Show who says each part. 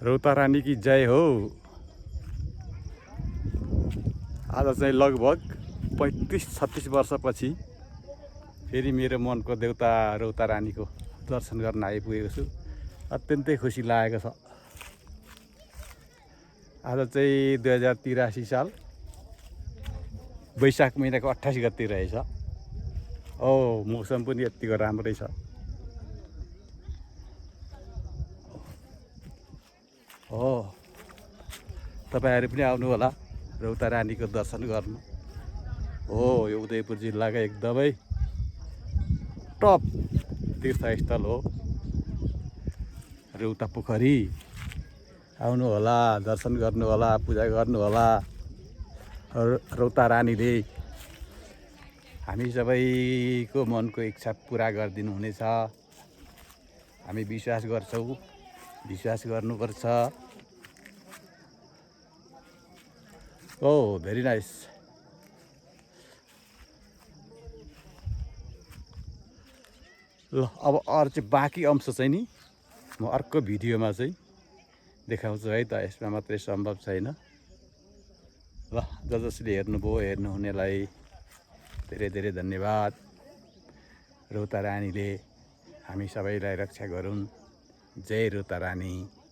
Speaker 1: रौता रानी की जय हो। आज चाहिँ लगभग 35-36 वर्षपछि फेरि मेरो मनको देउता रौता रानीको दर्शन गर्न आइपुगेको छु। अत्यन्तै खुसी लागेको छ। आज चाहिँ 2083 साल वैशाख महिनाको 28 गते रहेछ। मौसम पनि यतिको राम्रै छ। तपाईहरु पनि आउनु होला रौता रानीको दर्शन गर्नु। यो उदयपुर जिल्लाको एकदमै टप तीर्थस्थल हो रौता पोखरी। आउनु होला, दर्शन गर्नु होला, पूजा गर्नु होला। रौता रानीले हामी सबैको मनको इच्छा पुरा गरिदिनु हुनेछ। हामी विश्वास गर्छौं, विश्वास गर्नुपर्छ। Very nice. ल अब अरू चाहिँ बाँकी अंश चाहिँ नि म अर्को भिडियोमा चाहिँ देखाउँछु है त। यसमा मात्रै सम्भव छैन। ल जसले हेर्नुभयो, हेर्नुहुनेलाई धेरै धेरै धन्यवाद। रौता रानीले हामी सबैलाई रक्षा गरून्। जय रौता रानी।